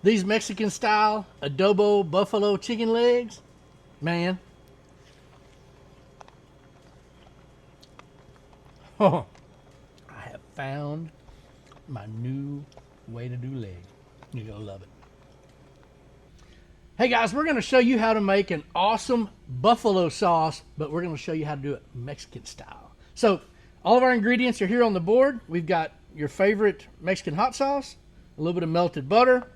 These Mexican style adobo buffalo chicken legs, man. Oh, I have found my new way to do leg. You're gonna love it. Hey guys, we're gonna show you how to make an awesome buffalo sauce, but we're gonna show you how to do it Mexican style. So all of our ingredients are here on the board. We've got your favorite Mexican hot sauce, a little bit of melted butter,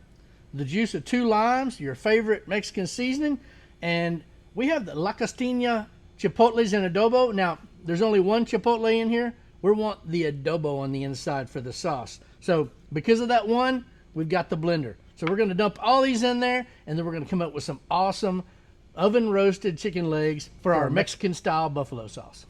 the juice of 2 limes, your favorite Mexican seasoning, and we have the La Costilla chipotles and adobo. Now, there's only one chipotle in here. We want the adobo on the inside for the sauce. So because of that one, we've got the blender. So we're going to dump all these in there, and then we're going to come up with some awesome oven roasted chicken legs for our Mexican style buffalo sauce.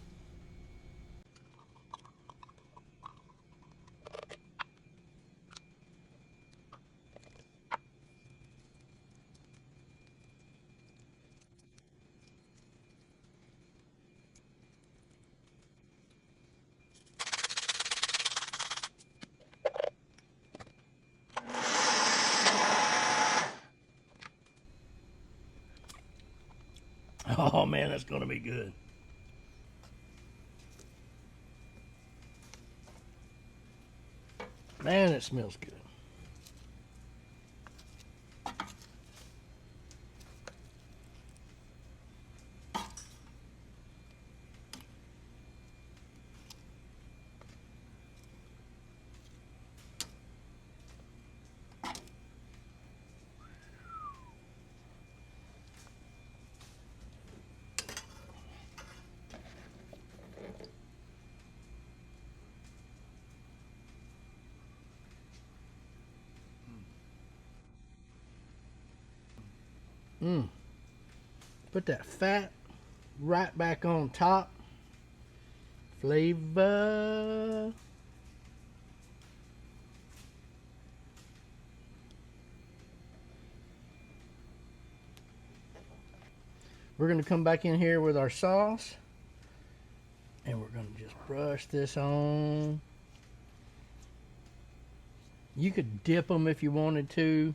Oh man, that's going to be good. Man, it smells good. Put that fat right back on top. Flavor. We're going to come back in here with our sauce, and we're going to just brush this on. You could dip them if you wanted to.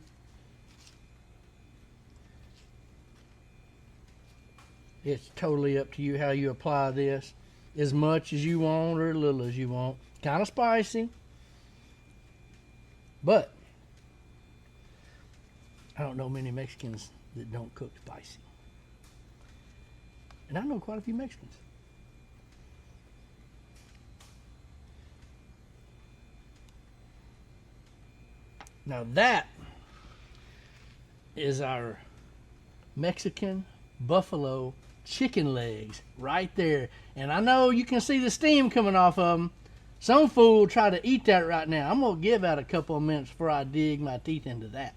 It's totally up to you how you apply this. As much as you want or as little as you want. Kind of spicy. But I don't know many Mexicans that don't cook spicy. And I know quite a few Mexicans. Now that is our Mexican buffalo chicken legs right there. And I know you can see the steam coming off of them. Some fool will try to eat that right now. I'm going to give that a couple of minutes before I dig my teeth into that.